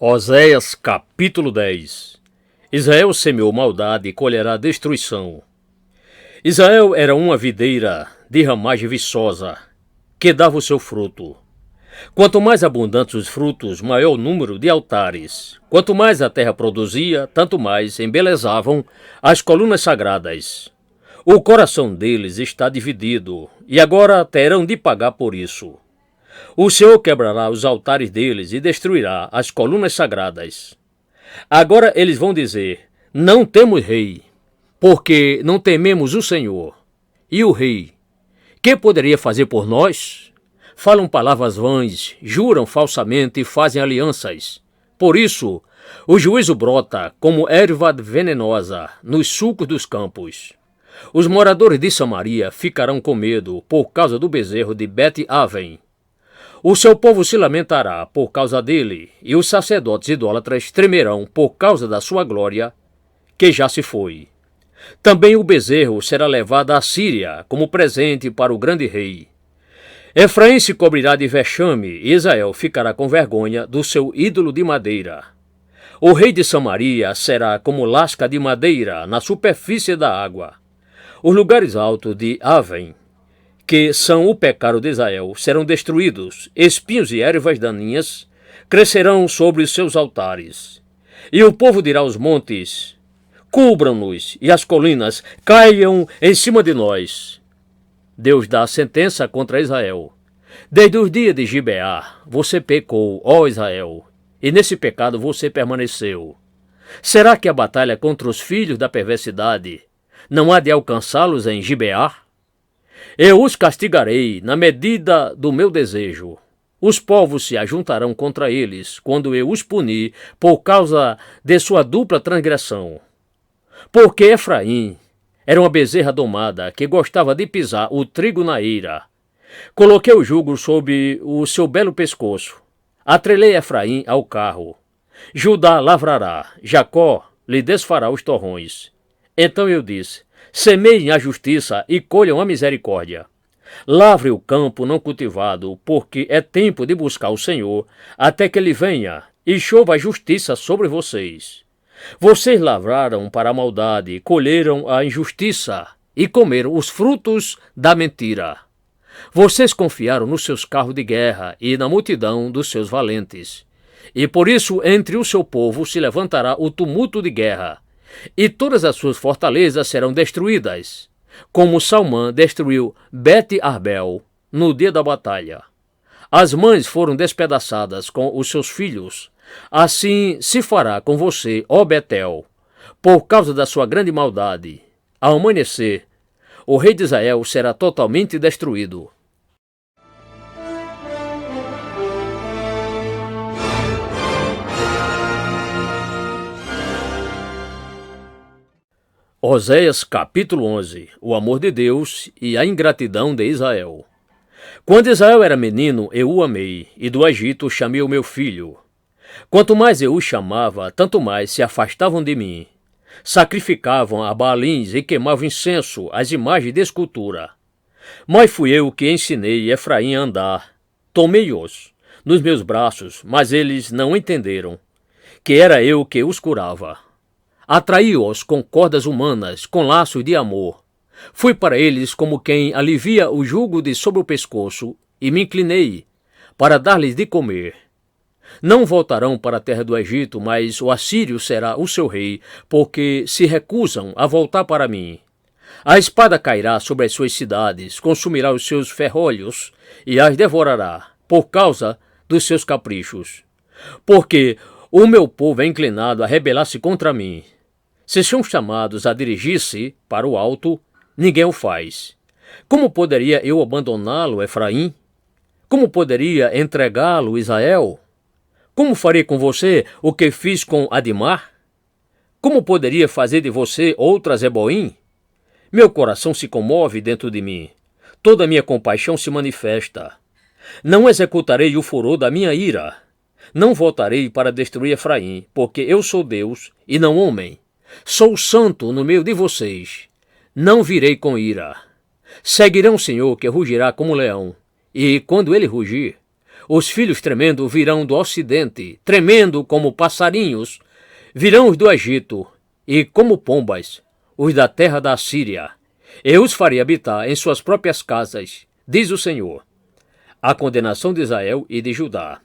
Oséias capítulo 10. Israel semeou maldade e colherá destruição. Israel era uma videira de ramagem viçosa, que dava o seu fruto. Quanto mais abundantes os frutos, maior o número de altares. Quanto mais a terra produzia, tanto mais embelezavam as colunas sagradas. O coração deles está dividido, e agora terão de pagar por isso. O Senhor quebrará os altares deles e destruirá as colunas sagradas. Agora eles vão dizer: não temos rei, porque não tememos o Senhor. E o rei, que poderia fazer por nós? Falam palavras vãs, juram falsamente e fazem alianças. Por isso, o juízo brota como erva venenosa nos sulcos dos campos. Os moradores de Samaria ficarão com medo por causa do bezerro de Bet-Aven. O seu povo se lamentará por causa dele, e os sacerdotes idólatras tremerão por causa da sua glória, que já se foi. Também o bezerro será levado à Síria como presente para o grande rei. Efraim se cobrirá de vexame, e Israel ficará com vergonha do seu ídolo de madeira. O rei de Samaria será como lasca de madeira na superfície da água. Os lugares altos de Aven, que são o pecado de Israel, serão destruídos, espinhos e ervas daninhas crescerão sobre os seus altares. E o povo dirá aos montes: cubram-nos, e as colinas caiam em cima de nós. Deus dá a sentença contra Israel. Desde os dias de Gibeá, você pecou, ó Israel, e nesse pecado você permaneceu. Será que a batalha contra os filhos da perversidade não há de alcançá-los em Gibeá? Eu os castigarei na medida do meu desejo. Os povos se ajuntarão contra eles quando eu os punir por causa de sua dupla transgressão. Porque Efraim era uma bezerra domada que gostava de pisar o trigo na eira. Coloquei o jugo sob o seu belo pescoço. Atrelei Efraim ao carro. Judá lavrará, Jacó lhe desfará os torrões. Então eu disse: semeiem a justiça e colham a misericórdia. Lavre o campo não cultivado, porque é tempo de buscar o Senhor, até que ele venha e chova a justiça sobre vocês. Vocês lavraram para a maldade, colheram a injustiça e comeram os frutos da mentira. Vocês confiaram nos seus carros de guerra e na multidão dos seus valentes. E por isso entre o seu povo se levantará o tumulto de guerra, e todas as suas fortalezas serão destruídas, como Salmã destruiu Bet-Arbel no dia da batalha. As mães foram despedaçadas com os seus filhos. Assim se fará com você, ó Betel, por causa da sua grande maldade. Ao amanhecer, o rei de Israel será totalmente destruído. Oséias capítulo 11. O amor de Deus e a ingratidão de Israel. Quando Israel era menino, eu o amei, e do Egito chamei o meu filho. Quanto mais eu o chamava, tanto mais se afastavam de mim. Sacrificavam a Baalins e queimavam incenso às imagens de escultura. Mas fui eu que ensinei Efraim a andar. Tomei-os nos meus braços, mas eles não entenderam que era eu que os curava. Atraí-os com cordas humanas, com laços de amor. Fui para eles como quem alivia o jugo de sobre o pescoço, e me inclinei para dar-lhes de comer. Não voltarão para a terra do Egito, mas o assírio será o seu rei, porque se recusam a voltar para mim. A espada cairá sobre as suas cidades, consumirá os seus ferrolhos e as devorará, por causa dos seus caprichos. Porque o meu povo é inclinado a rebelar-se contra mim. Se são chamados a dirigir-se para o alto, ninguém o faz. Como poderia eu abandoná-lo, Efraim? Como poderia entregá-lo, Israel? Como farei com você o que fiz com Adimar? Como poderia fazer de você outra Zeboim? Meu coração se comove dentro de mim. Toda a minha compaixão se manifesta. Não executarei o furor da minha ira. Não voltarei para destruir Efraim, porque eu sou Deus e não homem. Sou santo no meio de vocês. Não virei com ira. Seguirão o Senhor, que rugirá como leão, e quando ele rugir, Os filhos tremendo virão do ocidente, tremendo como passarinhos, virão os do Egito, e como pombas, os da terra da Assíria. Eu os farei habitar em suas próprias casas, diz o Senhor. A condenação de Israel e de Judá.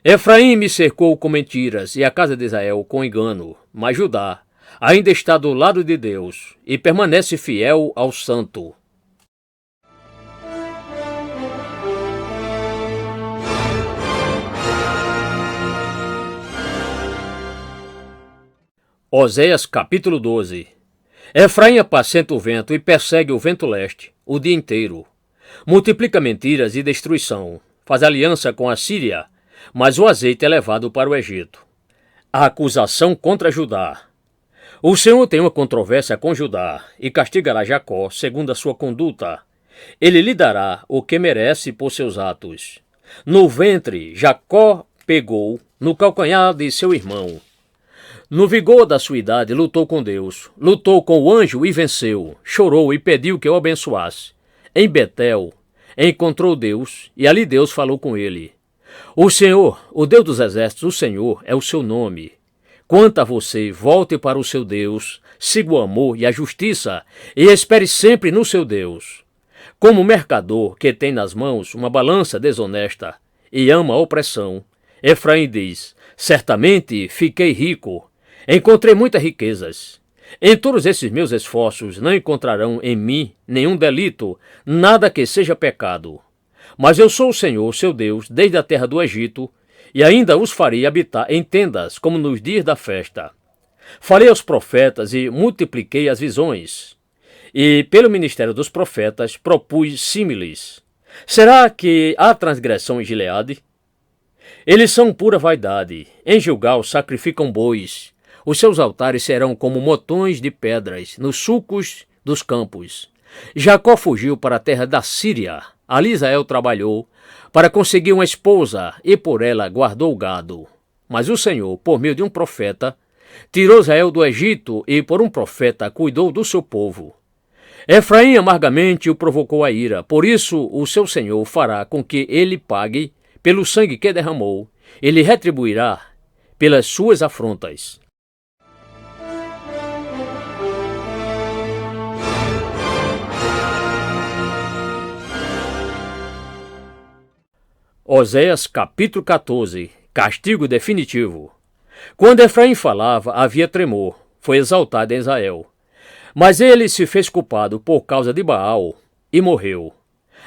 Efraim me cercou com mentiras e a casa de Israel com engano, mas Judá ainda está do lado de Deus e permanece fiel ao Santo. Oséias capítulo 12. Efraim apacenta o vento e persegue o vento leste o dia inteiro. Multiplica mentiras e destruição. Faz aliança com a Síria, mas o azeite é levado para o Egito. A acusação contra Judá. O Senhor tem uma controvérsia com Judá e castigará Jacó segundo a sua conduta. Ele lhe dará o que merece por seus atos. No ventre, Jacó pegou no calcanhar de seu irmão. No vigor da sua idade, lutou com Deus, lutou com o anjo e venceu, chorou e pediu que o abençoasse. Em Betel, encontrou Deus, e ali Deus falou com ele. O Senhor, o Deus dos exércitos, o Senhor é o seu nome. Quanto a você, volte para o seu Deus, siga o amor e a justiça, e espere sempre no seu Deus. Como mercador que tem nas mãos uma balança desonesta, e ama a opressão, Efraim diz, certamente fiquei rico, encontrei muitas riquezas. Em todos esses meus esforços não encontrarão em mim nenhum delito, nada que seja pecado. Mas eu sou o Senhor, seu Deus, desde a terra do Egito, e ainda os farei habitar em tendas, como nos dias da festa. Falei aos profetas e multipliquei as visões. E, pelo ministério dos profetas, propus símiles. Será que há transgressão em Gileade? Eles são pura vaidade. Em Gilgal sacrificam bois. Os seus altares serão como motões de pedras nos sulcos dos campos. Jacó fugiu para a terra da Síria. Ali Israel trabalhou para conseguir uma esposa e por ela guardou o gado. Mas o Senhor, por meio de um profeta, tirou Israel do Egito e por um profeta cuidou do seu povo. Efraim amargamente o provocou a ira, por isso o seu Senhor fará com que ele pague pelo sangue que derramou, ele retribuirá pelas suas afrontas. Oséias capítulo 14. Castigo definitivo. Quando Efraim falava, havia tremor, foi exaltado em Israel. Mas ele se fez culpado por causa de Baal e morreu.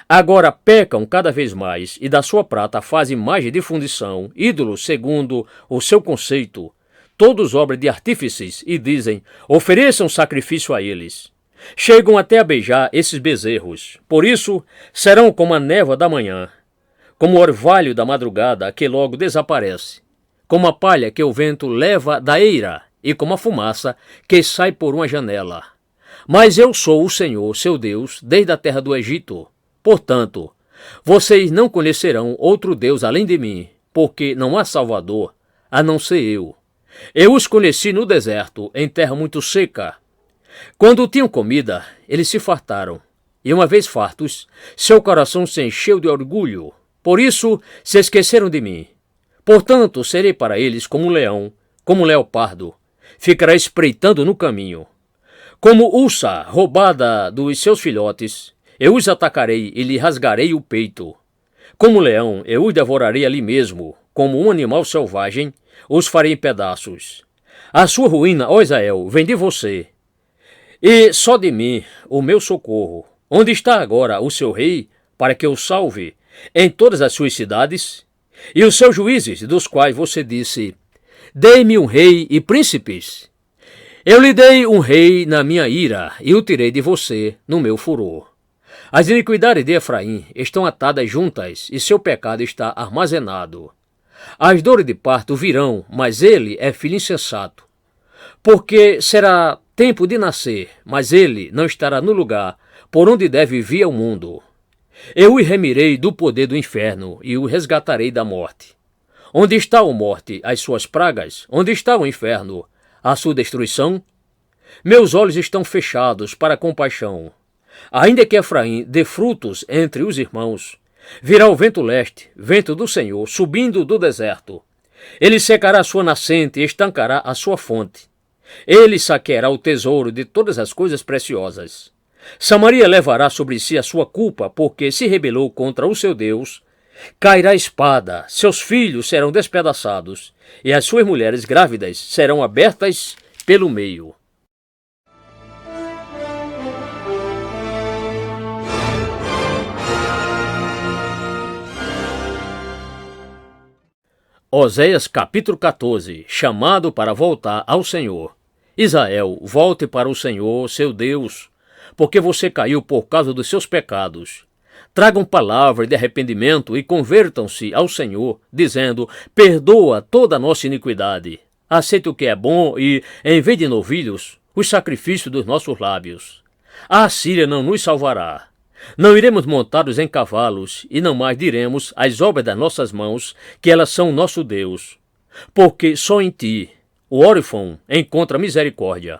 Agora pecam cada vez mais e da sua prata fazem imagem de fundição, ídolos segundo o seu conceito, todos obra de artífices, e dizem, ofereçam sacrifício a eles. Chegam até a beijar esses bezerros, por isso serão como a névoa da manhã, como o orvalho da madrugada que logo desaparece, como a palha que o vento leva da eira e como a fumaça que sai por uma janela. Mas eu sou o Senhor, seu Deus, desde a terra do Egito. Portanto, vocês não conhecerão outro Deus além de mim, porque não há Salvador, a não ser eu. Eu os conheci no deserto, em terra muito seca. Quando tinham comida, eles se fartaram, e uma vez fartos, seu coração se encheu de orgulho. Por isso se esqueceram de mim. Portanto, serei para eles como um leão, como um leopardo. Ficará espreitando no caminho. Como ursa roubada dos seus filhotes, eu os atacarei e lhe rasgarei o peito. Como leão, eu os devorarei ali mesmo. Como um animal selvagem, os farei em pedaços. A sua ruína, ó Israel, vem de você. E só de mim, o meu socorro. Onde está agora o seu rei, para que o salve em todas as suas cidades? E os seus juízes, dos quais você disse, dei-me um rei e príncipes. Eu lhe dei um rei na minha ira, e o tirei de você no meu furor. As iniquidades de Efraim estão atadas juntas, e seu pecado está armazenado. As dores de parto virão, mas ele é filho insensato. Porque será tempo de nascer, mas ele não estará no lugar por onde deve vir ao mundo. Eu o remirei do poder do inferno e o resgatarei da morte. Onde está, ó morte, as suas pragas? Onde está o inferno, a sua destruição? Meus olhos estão fechados para a compaixão. Ainda que Efraim dê frutos entre os irmãos, Virá o vento leste, vento do Senhor, subindo do deserto. Ele secará a sua nascente e estancará a sua fonte. Ele saqueará o tesouro de todas as coisas preciosas. Samaria levará sobre si a sua culpa, porque se rebelou contra o seu Deus. Cairá a espada, seus filhos serão despedaçados, e as suas mulheres grávidas serão abertas pelo meio. Oséias capítulo 14, chamado para voltar ao Senhor. Israel, volte para o Senhor, seu Deus, porque você caiu por causa dos seus pecados. Tragam palavras de arrependimento e convertam-se ao Senhor, dizendo: perdoa toda a nossa iniquidade. Aceita o que é bom e, em vez de novilhos, os sacrifícios dos nossos lábios. A Assíria não nos salvará. Não iremos montados em cavalos, e não mais diremos às obras das nossas mãos que elas são nosso Deus. Porque só em ti, o órfão, encontra misericórdia.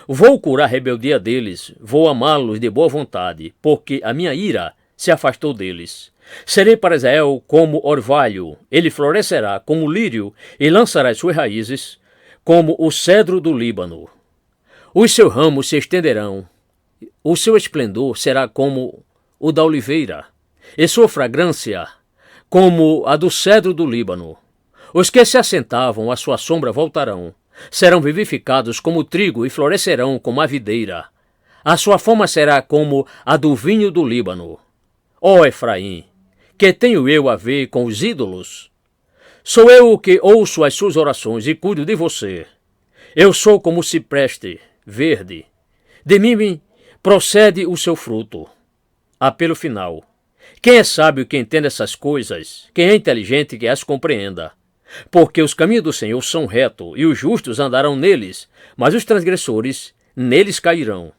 Vou curar a rebeldia deles, vou amá-los de boa vontade, porque a minha ira se afastou deles. Serei para Israel como orvalho, ele florescerá como lírio e lançará as suas raízes como o cedro do Líbano. Os seus ramos se estenderão, o seu esplendor será como o da oliveira, e sua fragrância como a do cedro do Líbano. Os que se assentavam à sua sombra voltarão, serão vivificados como o trigo e florescerão como a videira. A sua fama será como a do vinho do Líbano. Ó Efraim, que tenho eu a ver com os ídolos? Sou eu o que ouço as suas orações e cuido de você. Eu sou como o cipreste verde. De mim procede o seu fruto. Apelo final. Quem é sábio que entenda essas coisas? Quem é inteligente que as compreenda? Porque os caminhos do Senhor são retos, e os justos andarão neles, mas os transgressores neles cairão.